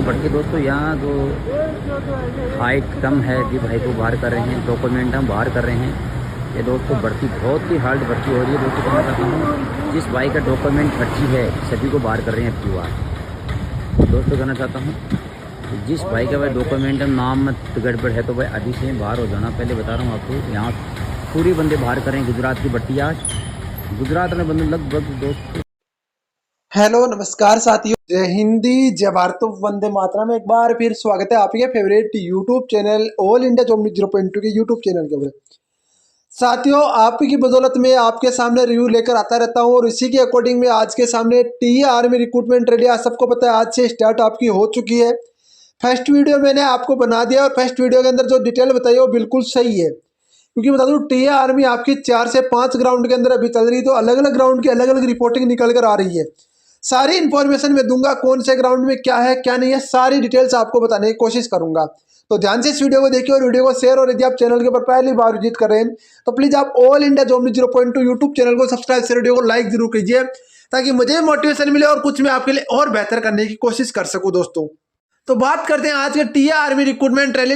बढ़ती दोस्तों। यहाँ जो हाइट कम है जी भाई को बाहर कर रहे हैं, डॉक्यूमेंट हम बाहर कर रहे हैं। ये दोस्तों बढ़ती बहुत ही हार्ड भर्ती हो रही है दोस्तों। कहना चाहता हूँ जिस भाई का डॉक्यूमेंट फर्जी है सभी को बाहर कर रहे हैं अब बार। दोस्तों कहना चाहता हूँ जिस भाई का भाई डॉक्यूमेंट नाम गड़बड़ है तो भाई अभी से बाहर हो जाना। पहले बता रहा हूँ आपको, यहाँ पूरे बंदे बाहर कर रहे हैं। गुजरात की भर्ती आज गुजरात में बंदे लगभग दोस्तों। हेलो नमस्कार साथियों, जय हिंदी जय भारत वंदे मातरम। एक बार फिर स्वागत है आपके favourite YouTube channel all India job news 0.2 के यूट्यूब चैनल के ऊपर। साथियों, आपकी बदौलत में आपके सामने रिव्यू लेकर आता रहता हूं और इसी के अकॉर्डिंग में आज के सामने टी आर्मी रिक्रूटमेंट रैली आज सबको पता है आज से स्टार्ट आपकी हो चुकी है। फर्स्ट वीडियो मैंने आपको बना दिया और फर्स्ट वीडियो के अंदर जो डिटेल बताई वो बिल्कुल सही है, क्योंकि बता दूं टी आर्मी आपकी 4 से 5 ग्राउंड के अंदर अभी चल रही, तो अलग अलग ग्राउंड की अलग अलग रिपोर्टिंग निकल कर आ रही है। सारी इन्फॉर्मेशन मैं दूंगा, कौन से ग्राउंड में क्या है क्या नहीं है, सारी डिटेल्स आपको बताने की कोशिश करूंगा। तो ध्यान से इस वीडियो को देखिए और वीडियो को शेयर, और यदि आप चैनल के ऊपर पहली बार विजिट कर रहे हैं तो प्लीज आप all India job news 0.2 YouTube channel को सब्सक्राइब से वीडियो को लाइक जरूर कीजिए, ताकि मुझे मोटिवेशन मिले और कुछ मैं आपके लिए और बेहतर करने की कोशिश कर सकूं। दोस्तों तो बात करते हैं आज के टी आर्मी रिक्रूटमेंट रैली।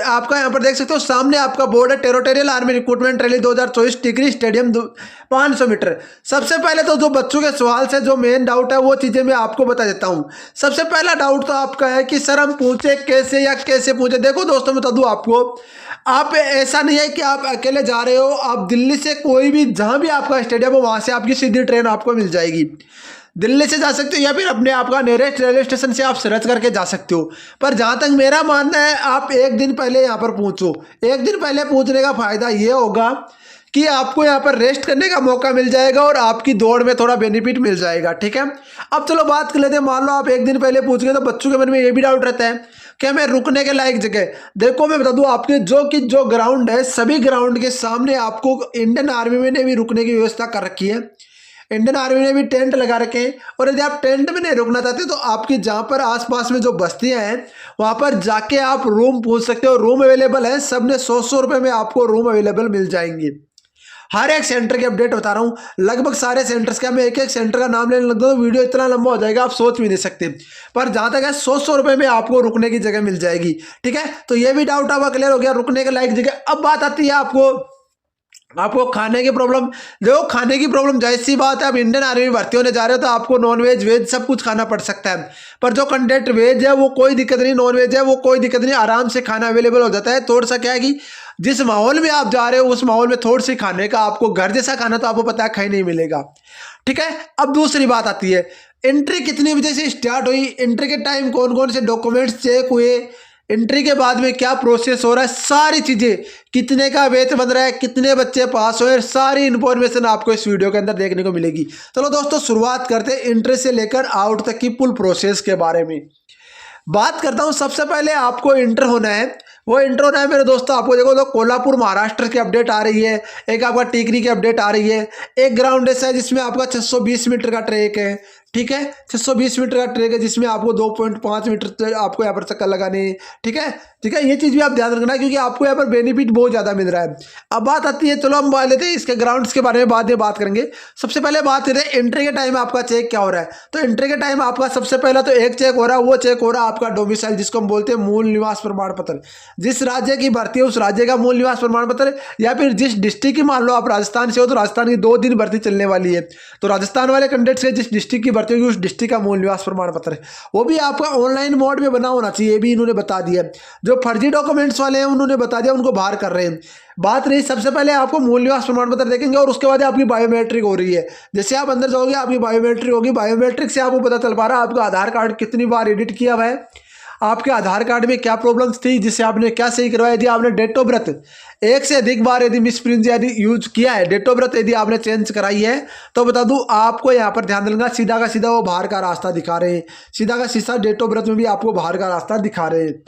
आपका यहाँ पर देख सकते हो सामने आपका बोर्ड है, टेरिटोरियल आर्मी रिक्रूटमेंट रैली 2024 टिकरी स्टेडियम 500 मीटर। सबसे पहले तो जो बच्चों के सवाल से जो मेन डाउट है वो चीज़ें मैं आपको बता देता हूँ। सबसे पहला डाउट तो आपका है कि सर हम पूछे कैसे या कैसे पूछे। देखो दोस्तों बता दूँ आपको, आप ऐसा नहीं है कि आप अकेले जा रहे हो, आप दिल्ली से कोई भी जहाँ भी आपका स्टेडियम हो वहाँ से आपकी सीधी ट्रेन आपको मिल जाएगी। दिल्ली से जा सकते हो या फिर अपने आपका नियरेस्ट रेलवे स्टेशन से आप सर्च करके जा सकते हो। पर जहाँ तक मेरा मानना है आप एक दिन पहले यहाँ पर पहुँचो। एक दिन पहले पहुँचने का फ़ायदा ये होगा कि आपको यहाँ पर रेस्ट करने का मौका मिल जाएगा और आपकी दौड़ में थोड़ा बेनिफिट मिल जाएगा। ठीक है, अब चलो बात कर लेते हैं। मान लो आप एक दिन पहले पूछ गए तो बच्चों के मन में ये भी डाउट रहता है कि मैं रुकने के लायक जगह। देखो मैं बता दूं आपके जो ग्राउंड है सभी ग्राउंड के सामने आपको इंडियन आर्मी ने भी रुकने की व्यवस्था कर रखी है। इंडियन आर्मी ने भी टेंट लगा रखे हैं, और यदि आप टेंट में नहीं रुकना चाहते तो आपकी जहाँ पर आसपास में जो बस्तियाँ हैं वहाँ पर जाके आप रूम पूछ सकते हो। रूम अवेलेबल है, सब ने 100 रुपये में आपको रूम अवेलेबल मिल जाएंगे। हर एक सेंटर की अपडेट बता रहा हूँ, लगभग सारे सेंटर्स का। मैं एक एक सेंटर का नाम लेने लगता हूँ तो वीडियो इतना लंबा हो जाएगा आप सोच भी नहीं सकते। पर जहाँ तक है 100 रुपये में आपको रुकने की जगह मिल जाएगी। ठीक है, तो ये भी डाउट आपका क्लियर हो गया, रुकने के लायक जगह। अब बात आती है आपको खाने की प्रॉब्लम। देखो खाने की प्रॉब्लम जाहिर सी बात है, अब इंडियन आर्मी भर्ती होने जा रहे हो तो आपको नॉन वेज वेज सब कुछ खाना पड़ सकता है। पर जो कंटेंट वेज है वो कोई दिक्कत नहीं, नॉन वेज है वो कोई दिक्कत नहीं, आराम से खाना अवेलेबल हो जाता है। थोड़ा सा क्या है कि जिस माहौल में आप जा रहे हो उस माहौल में थोड़ी सी खाने का आपको घर जैसा खाना तो आपको पता है कहीं नहीं मिलेगा। ठीक है, अब दूसरी बात आती है एंट्री कितनी बजे से स्टार्ट हुई, एंट्री के टाइम कौन कौन से डॉक्यूमेंट्स चेक हुए, एंट्री के बाद में क्या प्रोसेस हो रहा है, सारी चीज़ें, कितने का वेट बन रहा है, कितने बच्चे पास हुए, सारी इंफॉर्मेशन आपको इस वीडियो के अंदर देखने को मिलेगी। चलो दोस्तों शुरुआत करते हैं एंट्री से लेकर आउट तक की फुल प्रोसेस के बारे में। बात करता हूं, सबसे पहले आपको इंटर होना है। वो इंटर होना है मेरे दोस्तों, आपको देखो तो कोल्हापुर महाराष्ट्र की अपडेट आ रही है, एक आपका टिकरी की अपडेट आ रही है। एक ग्राउंड ऐसा है जिसमें आपका 620 मीटर का ट्रैक है। ठीक है, 620 मीटर का ट्रैक है जिसमें आपको 2.5 मीटर आपको यहाँ पर चक्कर लगाने। ठीक है, ठीक है, ये चीज़ भी आप ध्यान रखना क्योंकि आपको यहाँ पर बेनिफिट बहुत ज़्यादा मिल रहा है। अब बात आती है, चलो हम बात लेते हैं इसके ग्राउंड्स के बारे में बाद में बात करेंगे। सबसे पहले बात करते हैं एंट्री के टाइम आपका चेक क्या हो रहा है। तो एंट्री के टाइम आपका सबसे पहला तो एक चेक हो रहा है, वो चेक हो रहा है आपका डोमिसाइल, जिसको हम बोलते हैं मूल निवास प्रमाण पत्र। जिस राज्य की भर्ती है उस राज्य का मूल निवास प्रमाण पत्र, या फिर जिस डिस्ट्रिक्ट की, मान लो आप राजस्थान से हो तो राजस्थान की 2 दिन भर्ती चलने वाली है तो राजस्थान वाले कैंडिडेट्स के जिस डिस्ट्रिक्ट की भर्ती होगी उस डिस्ट्रिक्ट का मूल निवास प्रमाण पत्र है वो भी आपका ऑनलाइन मोड में बना होना चाहिए, ये भी इन्होंने बता दिया। जो फर्जी डॉक्यूमेंट्स वाले हैं उन्होंने बता दिया, उनको बाहर कर रहे हैं। बात रही सबसे पहले आपको मूल निवास प्रमाण पत्र देखेंगे और उसके बाद आपकी बायोमेट्रिक हो रही है। जैसे आप अंदर जाओगे आपकी बायोमेट्रिक होगी, बायोमेट्रिक से आपको पता चल पा रहा है आपका आधार कार्ड कितनी बार एडिट किया हुआ है, आपके आधार कार्ड में क्या प्रॉब्लम्स थी जिससे आपने क्या सही करवाया। यदि आपने डेट ऑफ बर्थ एक से अधिक बार यदि मिसप्रिंट यदि यूज किया है, डेट ऑफ बर्थ यदि आपने चेंज कराई है तो बता दूं आपको यहाँ पर ध्यान देना, सीधा का सीधा वो बाहर का रास्ता दिखा रहे हैं, सीधा का सीधा डेट ऑफ बर्थ में भी आपको बाहर का रास्ता दिखा रहे हैं।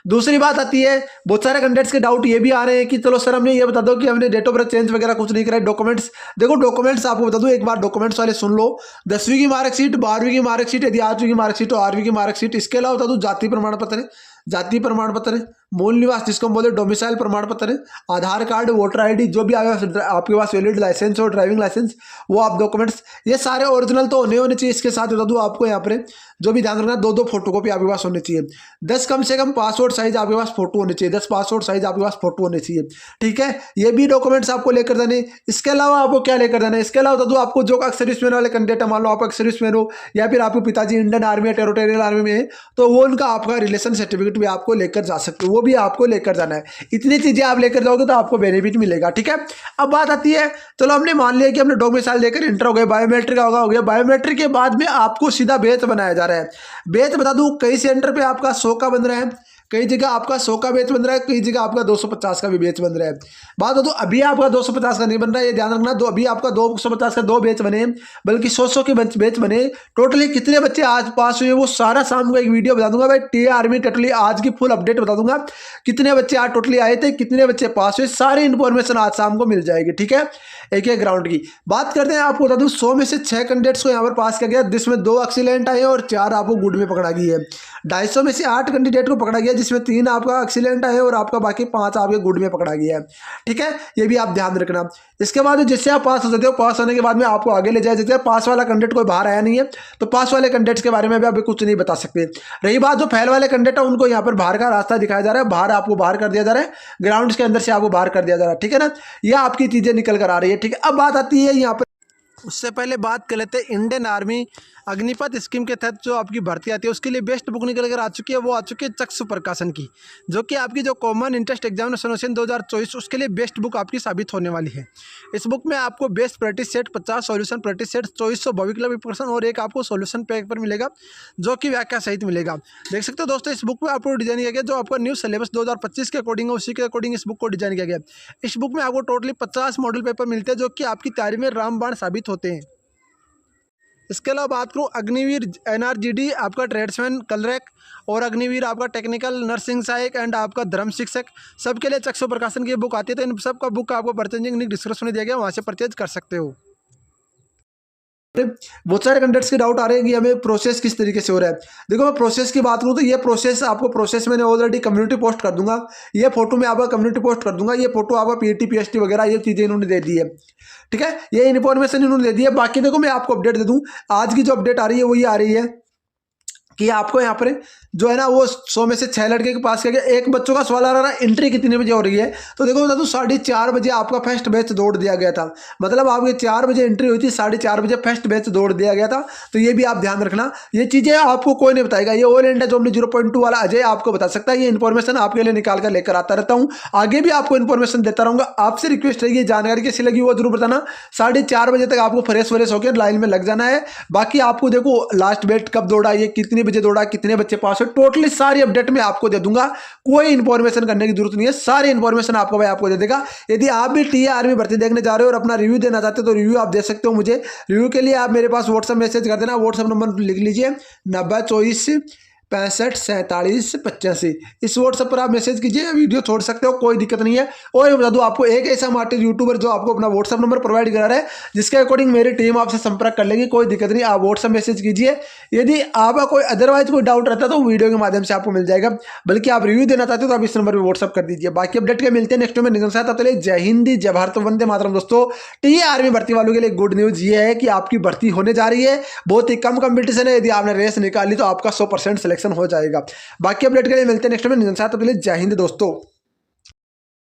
दूसरी बात आती है, बहुत सारे कैंडिडेट्स के डाउट ये भी आ रहे हैं कि चलो सर हमने ये बता दो कि हमने डेट ऑफ बर्थ चेंज वगैरह कुछ नहीं कराई। डॉक्यूमेंट्स देखो, डॉक्यूमेंट्स आपको बता दूं एक बार डॉक्यूमेंट्स वाले सुन लो। 10वीं की मार्कशीट, 12वीं की मार्कशीट, यदि 8वीं की मार्कशीट तो 8वीं की मार्कशीट, इसके अलावा बता दूं जाति प्रमाण पत्र, जाति प्रमाण पत्र, मूल निवास जिसको हम बोलते हैं डोमिसाइल प्रमाण पत्र, आधार कार्ड, वोटर आईडी, जो भी आपके पास वैलिड लाइसेंस और ड्राइविंग लाइसेंस, वो आप डॉक्यूमेंट्स, ये सारे ओरिजिनल तो होने चाहिए। इसके साथ बता दूँ आपको यहाँ पर जो भी ध्यान रखना, 2 फोटोकॉपी आपके पास होनी चाहिए, 10 कम से कम पासपोर्ट साइज आपके पास फोटो होनी चाहिए, 10 पासपोर्ट साइज आपके पास फोटो होनी चाहिए। ठीक है, ये भी डॉक्यूमेंट्स आपको लेकर जाने। इसके अलावा आपको क्या लेकर जाना है, इसके अलावा बता दूँ आपको जो सर्विसमैन वाले कैंडिडेट है, मान लो आप एक सर्विसमैन हो या फिर आपके पिताजी इंडियन आर्मी या टेरिटोरियल आर्मी में है, तो वो उनका आपका रिलेशन सर्टिफिकेट भी आपको लेकर जा सकते हो, वो भी आपको लेकर जाना है। इतनी चीजें आप लेकर जाओगे तो आपको बेनिफिट मिलेगा। ठीक है, अब बात आती है, चलो हमने मान लिया कि हमने डोमिसाइल देकर इंटर हो गए, बायोमेट्रिक हो गया, बायोमेट्रिक के बाद में आपको सीधा बेच बनाया जा रहा है। बेच बता दूं कई सेंटर पे आपका 100 का बन रहा है, कई जगह आपका 100 का बेच बन रहा है, कई जगह आपका 250 का भी बेच बन रहा है। बात हो तो अभी आपका 250 का नहीं बन रहा है, ये ध्यान रखना। अभी आपका 250 का 2 बेच बने, बल्कि 100 के बेच बने। टोटली कितने बच्चे आज पास हुए वो सारा शाम को एक वीडियो बता दूंगा भाई। टीए आर्मी टोटली आज की फुल अपडेट बता दूंगा, कितने बच्चे आज टोटली आए थे, कितने बच्चे पास हुए, सारी इन्फॉर्मेशन आज शाम को मिल जाएगी। ठीक है, एक एक ग्राउंड की बात करते हैं। आपको बता दूं 100 में से 6 कैंडिडेट्स को यहाँ पर पास किया गया, जिसमें 2 एक्सीलेंट आए और 4 आपको गुड में पकड़ा गई है। 250 में से 8 कैंडिडेट को पकड़ा गया, जिसमें 3 आपका एक्सीलेंट आए और आपका बाकी 5 आपके गुड में पकड़ा गया है। ठीक है, ये भी आप ध्यान रखना। इसके बाद जिससे आप पास हो जाते हो, पास होने के बाद में आपको आगे ले जाया जाता है। पास वाला कैंडिडेट कोई बाहर आया नहीं है, तो पास वाले कैंडिडेट्स के बारे में भी आप कुछ नहीं बता सकते। रही बात जो फेल वाले कैंडिडेट है, उनको यहाँ पर बाहर का रास्ता दिखाया जा रहा है, बाहर आपको बाहर कर दिया जा रहा है, ग्राउंड के अंदर से आपको बाहर कर दिया जा रहा है। ठीक है ना, यह आपकी चीजें निकल कर आ रही है। ठीक है, अब बात आती है यहाँ पर, उससे पहले बात कर लेते हैं इंडियन आर्मी अग्निपथ स्कीम के तहत जो आपकी भर्ती आती है, उसके लिए बेस्ट बुक निकल कर आ चुकी है। वो आ चुकी है चक्षु प्रकाशन की, जो कि आपकी जो कॉमन इंटरेस्ट एग्जामिनेशन 2024 उसके लिए बेस्ट बुक आपकी साबित होने वाली है। इस बुक में आपको best practice set 50 solution practice set 2400 भविक्लव प्रश्न और एक आपको सॉल्यूशन पेपर मिलेगा, जो कि व्याख्या सहित मिलेगा। देख सकते हो दोस्तों, इस बुक में आपको डिजाइन किया गया जो आपका न्यू सिलेबस 2025 के अकॉर्डिंग है, उसी के अकॉर्डिंग इस बुक को डिजाइन किया गया। इस बुक में आपको टोटली 50 मॉडल पेपर मिलते हैं, जो कि आपकी तैयारी में रामबाण साबित होते हैं। इसके अलावा बात करूँ अग्निवीर NRGD आपका ट्रेड्समैन कलरैक और अग्निवीर आपका टेक्निकल नर्सिंग सहायक एंड आपका धर्म शिक्षक, सबके लिए चक्षु प्रकाशन की बुक आती है। तो इन सब का बुक आपको परचेजिंग लिंक डिस्क्रिप्शन में दिया गया, वहाँ से परचेज कर सकते हो। बहुत सारे कैंडिडेट्स के डाउट आ रहे हैं कि हमें प्रोसेस किस तरीके से हो रहा है। देखो, मैं प्रोसेस की बात करूं तो ये प्रोसेस आपको प्रोसेस मैंने ऑलरेडी कम्युनिटी पोस्ट कर दूंगा, ये फोटो मैं आपका कम्युनिटी पोस्ट कर दूंगा, ये फोटो आपका PAT PST वगैरह ये चीज़ें इन्होंने दे दी है। ठीक है, ये इन्फॉर्मेशन इन्होंने दे दी है। बाकी देखो, मैं आपको अपडेट दे दूँ, आज की जो अपडेट आ रही है वो ये आ रही है कि आपको यहाँ पर जो है ना वो 100 में से 6 लड़के के पास किया गया। एक बच्चों का सवाल आ रहा है एंट्री कितने बजे हो रही है, तो देखो बता दूं 4:30 बजे आपका फर्स्ट बैच दौड़ दिया गया था। मतलब आपके 4 बजे एंट्री हुई थी, 4:30 बजे फर्स्ट बैच दौड़ दिया गया था। तो ये भी आप ध्यान रखना, ये चीज़ें आपको कोई नहीं बताएगा, ये ऑल इंडिया जो 0.2 वाला अजय आपको बता सकता है। ये इन्फॉर्मेशन आपके लिए निकाल कर लेकर आता रहता हूँ, आगे भी आपको इन्फॉर्मेशन देता रहूँगा। आपसे रिक्वेस्ट रहेगी, जानकारी कैसी लगी वो जरूर बताना। 4:30 बजे तक आपको फ्रेश होकर लाइन में लग जाना है। बाकी आपको देखो लास्ट बैच कब दौड़ा, ये कितने बजे दौड़ा, कितने बच्चे पास हुए, टोटली सारी अपडेट में आपको दे दूंगा। कोई इन्फॉर्मेशन करने की जरूरत नहीं है, सारी इन्फॉर्मेशन आपको भाई आपको दे देगा। यदि आप भी टीए आर्मी भर्ती देखने जा रहे हो और अपना रिव्यू देना चाहते हो तो रिव्यू आप दे सकते हो मुझे। रिव्यू के लिए आप मेरे पास व्हाट्सएप मैसेज कर देना, व्हाट्सएप नंबर लिख लीजिए 9024 65 47 85। इस व्हाट्सएप पर आप मैसेज कीजिए, वीडियो छोड़ सकते हो, कोई दिक्कत नहीं है। और बता दूं आपको, एक ऐसा मार्टिन यूट्यूबर जो आपको अपना व्हाट्सएप नंबर प्रोवाइड करा रहा है, जिसके अकॉर्डिंग मेरी टीम आपसे संपर्क कर लेगी, कोई दिक्कत नहीं। आप व्हाट्सएप मैसेज कीजिए। यदि आपका कोई अदरवाइज कोई डाउट रहता है तो वीडियो के माध्यम से आपको मिल जाएगा, बल्कि आप रिव्यू देना चाहते हो तो आप इस नंबर पर व्हाट्सएप कर दीजिए। बाकी अपडेट के मिलते हैं नेक्स्ट में निगम साथ। तो जय हिंद, जय भारत, वंदे मातरम। दोस्तों, टीए आर्मी भर्ती वालों के लिए गुड न्यूज ये है कि आपकी भर्ती होने जा रही है। बहुत ही कम कंपटीशन है, यदि आपने रेस निकाली तो आपका 100% सिलेक्शन हो जाएगा। बाकी अपडेट के लिए मिलते हैं नेक्स्ट में। जय हिंद दोस्तों।